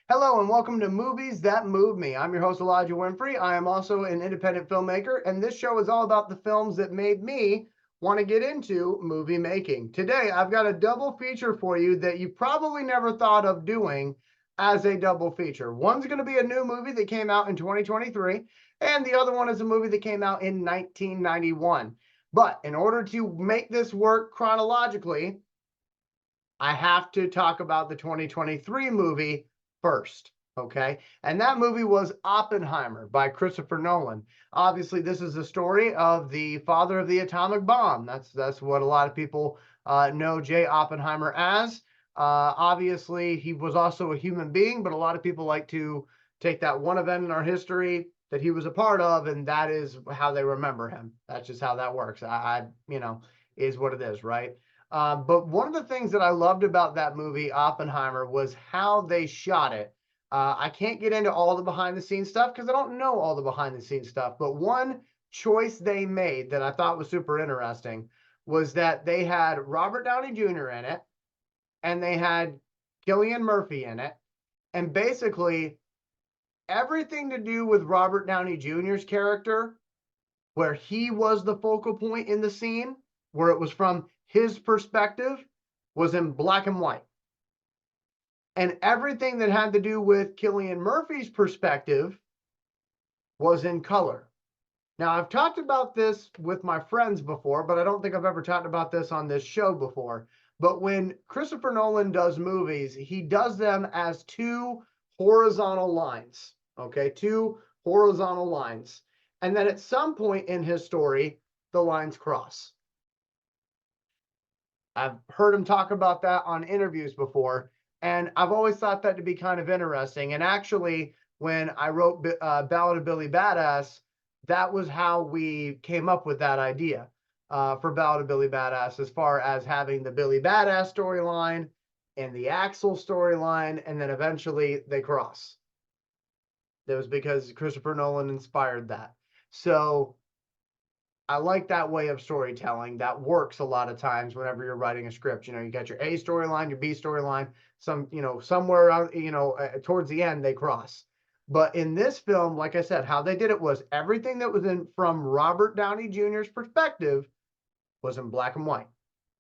Hello and welcome to Movies That Move Me. I'm your host, Elijah Winfrey. I am also an independent filmmaker, and this show is all about the films that made me want to get into movie making. Today, I've got a double feature for you that you probably never thought of doing as a double feature. One's going to be a new movie that came out in 2023, and the other one is a movie that came out in 1991. But in order to make this work chronologically, I have to talk about the 2023 movie first, okay? And that movie was Oppenheimer by Christopher Nolan. Obviously, this is the story of the father of the atomic bomb. That's what a lot of people know J. Oppenheimer as. Obviously, he was also a human being, but a lot of people like to take that one event in our history that he was a part of, and that is how they remember him. That's just how that works. Is what it is, right? But one of the things that I loved about that movie, Oppenheimer, was how they shot it. I can't get into all the behind the scenes stuff because I don't know all the behind the scenes stuff. But one choice they made that I thought was super interesting was that they had Robert Downey Jr. in it and they had Cillian Murphy in it. And basically, everything to do with Robert Downey Jr.'s character, where he was the focal point in the scene, where it was from his perspective, was in black and white. And everything that had to do with Cillian Murphy's perspective was in color. Now, I've talked about this with my friends before, but I don't think I've ever talked about this on this show before. But when Christopher Nolan does movies, he does them as two horizontal lines, okay? Two horizontal lines. And then at some point in his story, the lines cross. I've heard him talk about that on interviews before, and I've always thought that to be kind of interesting. And actually, when I wrote Ballad of Billy Badass, that was how we came up with that idea for Ballad of Billy Badass, as far as having the Billy Badass storyline and the Axel storyline, and then eventually they cross. That was because Christopher Nolan inspired that. So I like that way of storytelling. That works a lot of times whenever you're writing a script. You got your A storyline, your B storyline, somewhere around, towards the end they cross. But in this film, like I said, how they did it was everything that was in from Robert Downey Jr.'s perspective was in black and white.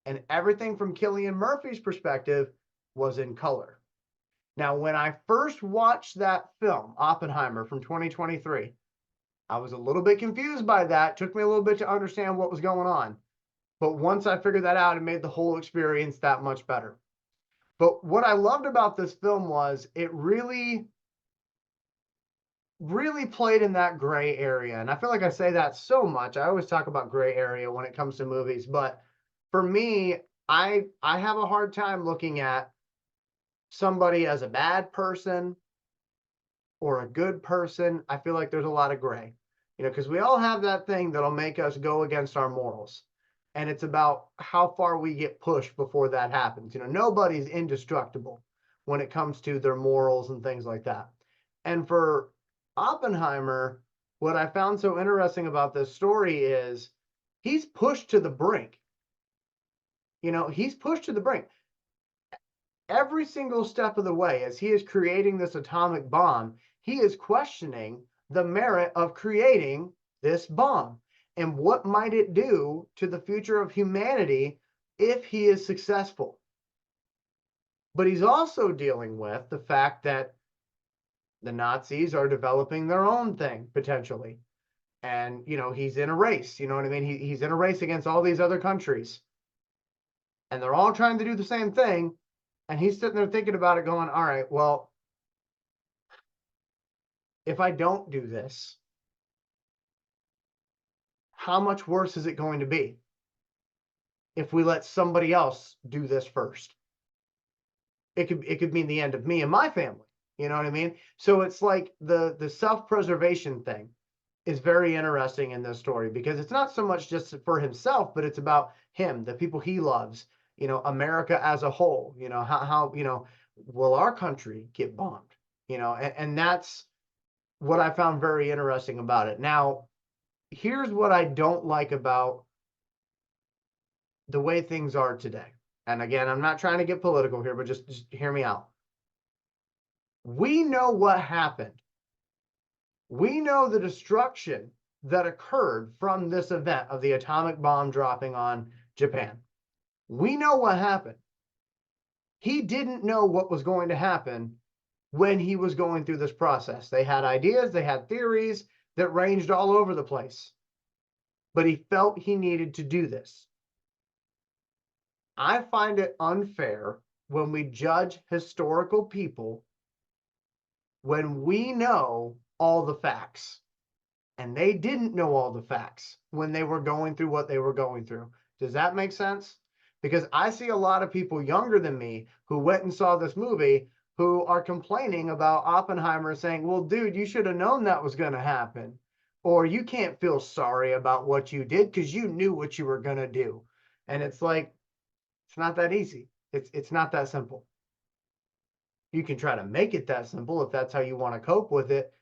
And everything from Cillian Murphy's perspective was in color. Now, when I first watched that film, Oppenheimer from 2023, I was a little bit confused by that. It took me a little bit to understand what was going on. But once I figured that out, it made the whole experience that much better. But what I loved about this film was it really, really played in that gray area. And I feel like I say that so much. I always talk about gray area when it comes to movies. But for me, I have a hard time looking at somebody as a bad person or a good person. I feel like there's a lot of gray, because we all have that thing that'll make us go against our morals. And it's about how far we get pushed before that happens. Nobody's indestructible when it comes to their morals and things like that. And for Oppenheimer, what I found so interesting about this story is he's pushed to the brink. He's pushed to the brink. Every single step of the way, as he is creating this atomic bomb, he is questioning the merit of creating this bomb and what might it do to the future of humanity if he is successful. But he's also dealing with the fact that the Nazis are developing their own thing potentially. And, he's in a race, you know what I mean? He's in a race against all these other countries. And they're all trying to do the same thing. And he's sitting there thinking about it going, all right, well, if I don't do this, how much worse is it going to be if we let somebody else do this first? It could mean the end of me and my family. You know what I mean? So it's like the self-preservation thing is very interesting in this story, because it's not so much just for himself, but it's about him, the people he loves, America as a whole. How will our country get bombed? And that's what I found very interesting about it. Now, here's what I don't like about the way things are today. And again, I'm not trying to get political here, but just hear me out. We know what happened. We know the destruction that occurred from this event of the atomic bomb dropping on Japan. We know what happened. He didn't know what was going to happen when he was going through this process. They had ideas, they had theories that ranged all over the place, but he felt he needed to do this. I find it unfair when we judge historical people when we know all the facts. And they didn't know all the facts when they were going through what they were going through. Does that make sense? Because I see a lot of people younger than me who went and saw this movie who are complaining about Oppenheimer, saying, well, dude, you should have known that was going to happen. Or you can't feel sorry about what you did because you knew what you were going to do. And it's like, it's not that easy. It's not that simple. You can try to make it that simple if that's how you want to cope with it,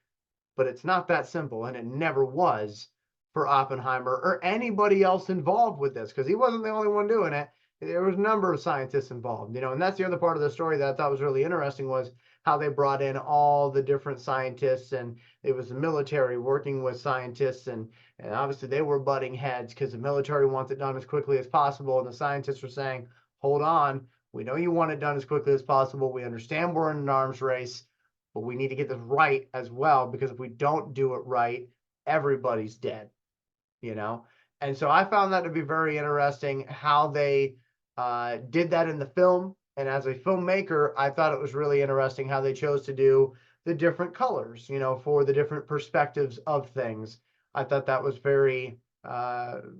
but it's not that simple, and it never was for Oppenheimer or anybody else involved with this, because he wasn't the only one doing it. There was a number of scientists involved, and that's the other part of the story that I thought was really interesting, was how they brought in all the different scientists, and it was the military working with scientists, and obviously they were butting heads because the military wants it done as quickly as possible, and the scientists were saying, hold on, we know you want it done as quickly as possible. We understand we're in an arms race, but we need to get this right as well, because if we don't do it right, everybody's dead, you know? And so I found that to be very interesting how they did that in the film. And as a filmmaker, I thought it was really interesting how they chose to do the different colors, for the different perspectives of things. I thought that was very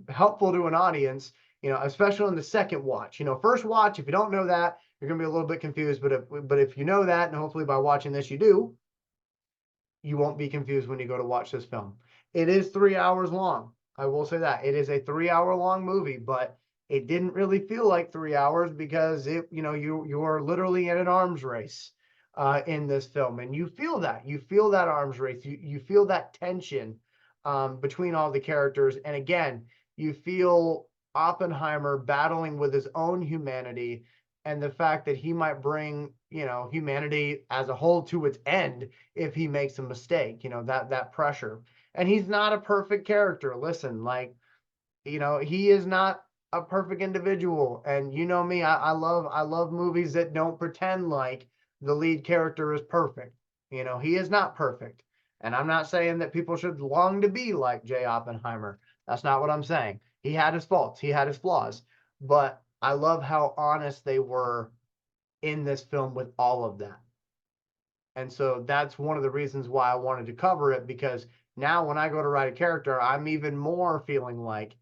helpful to an audience, especially in the second watch. First watch, if you don't know that, you're going to be a little bit confused, but if you know that, and hopefully by watching this you do, you won't be confused when you go to watch this film. It is 3 hours long. I will say that. It is a 3 hour long movie, but it didn't really feel like 3 hours because you are literally in an arms race in this film, and you feel that arms race. You feel that tension between all the characters, and again, you feel Oppenheimer battling with his own humanity and the fact that he might bring humanity as a whole to its end if he makes a mistake. That pressure. And he's not a perfect character. Listen, he is not a perfect individual. And you know me, I love movies that don't pretend like the lead character is perfect. He is not perfect. And I'm not saying that people should long to be like J. Oppenheimer. That's not what I'm saying. He had his faults, he had his flaws, but I love how honest they were in this film with all of that. And so that's one of the reasons why I wanted to cover it, because now when I go to write a character, I'm even more feeling like,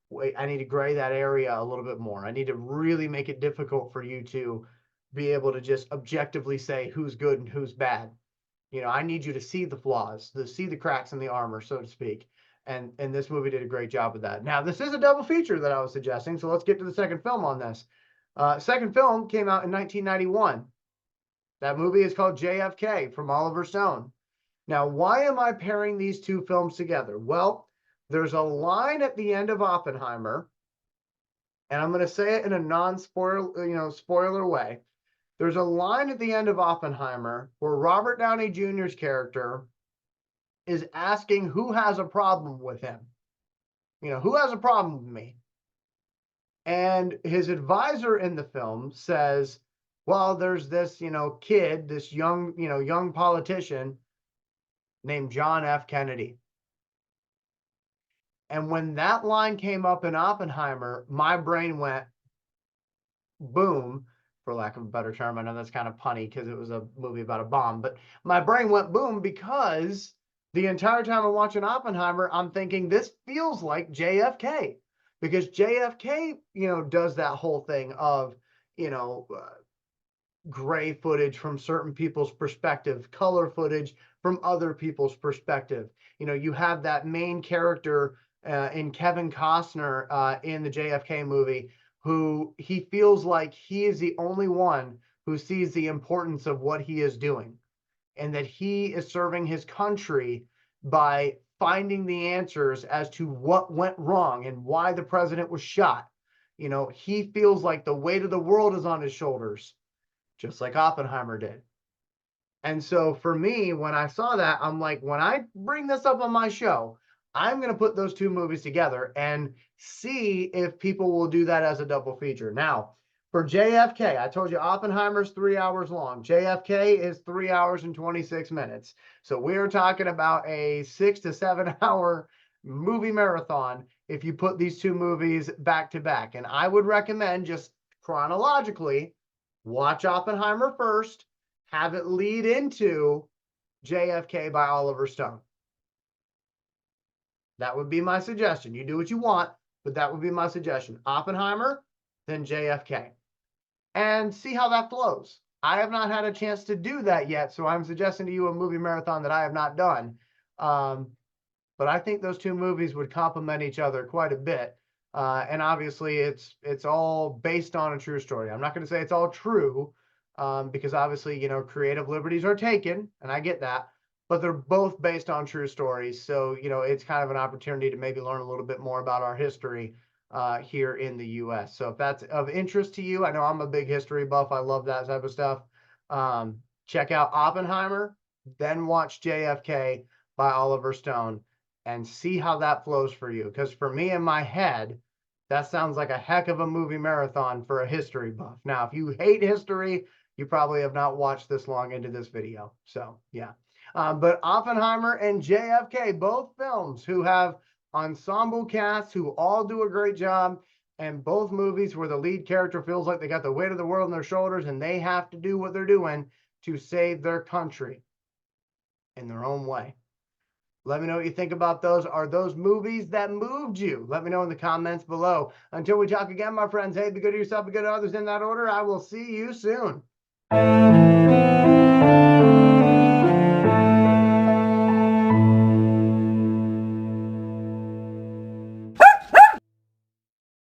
wait, I need to gray that area a little bit more. I need to really make it difficult for you to be able to just objectively say who's good and who's bad. I need you to see the flaws, to see the cracks in the armor, so to speak. And this movie did a great job of that. Now, this is a double feature that I was suggesting, so let's get to the second film on this. Second film came out in 1991. That movie is called JFK from Oliver Stone. Now, why am I pairing these two films together? Well, there's a line at the end of Oppenheimer, and I'm going to say it in a spoiler way. There's a line at the end of Oppenheimer where Robert Downey Jr.'s character is asking who has a problem with him. Who has a problem with me? And his advisor in the film says, well, there's this, kid, this young politician named John F. Kennedy. And when that line came up in Oppenheimer, my brain went boom, for lack of a better term. I know that's kind of punny because it was a movie about a bomb, but my brain went boom because the entire time I'm watching Oppenheimer, I'm thinking this feels like JFK, because JFK, does that whole thing of, gray footage from certain people's perspective, color footage from other people's perspective. You have that main character in Kevin Costner in the JFK movie, who he feels like he is the only one who sees the importance of what he is doing, and that he is serving his country by finding the answers as to what went wrong and why the president was shot. He feels like the weight of the world is on his shoulders, just like Oppenheimer did. And so for me, when I saw that, I'm like, when I bring this up on my show, I'm going to put those two movies together and see if people will do that as a double feature. Now, for JFK, I told you Oppenheimer's 3 hours long. JFK is 3 hours and 26 minutes. So we're talking about a 6 to 7 hour movie marathon if you put these two movies back to back. And I would recommend, just chronologically, watch Oppenheimer first, have it lead into JFK by Oliver Stone. That would be my suggestion. You do what you want, but that would be my suggestion. Oppenheimer, then JFK. And see how that flows. I have not had a chance to do that yet, so I'm suggesting to you a movie marathon that I have not done. But I think those two movies would complement each other quite a bit. And obviously, it's all based on a true story. I'm not going to say it's all true, because obviously, creative liberties are taken, and I get that. But they're both based on true stories. So, it's kind of an opportunity to maybe learn a little bit more about our history here in the U.S. So if that's of interest to you, I know I'm a big history buff. I love that type of stuff. Check out Oppenheimer, then watch JFK by Oliver Stone and see how that flows for you. Because for me, in my head, that sounds like a heck of a movie marathon for a history buff. Now, if you hate history, you probably have not watched this long into this video. So, yeah. But Oppenheimer and JFK, both films who have ensemble casts who all do a great job, and both movies where the lead character feels like they got the weight of the world on their shoulders and they have to do what they're doing to save their country in their own way. Let me know what you think about those. Are those movies that moved you? Let me know in the comments below. Until we talk again, my friends, hey, be good to yourself, be good to others in that order. I will see you soon.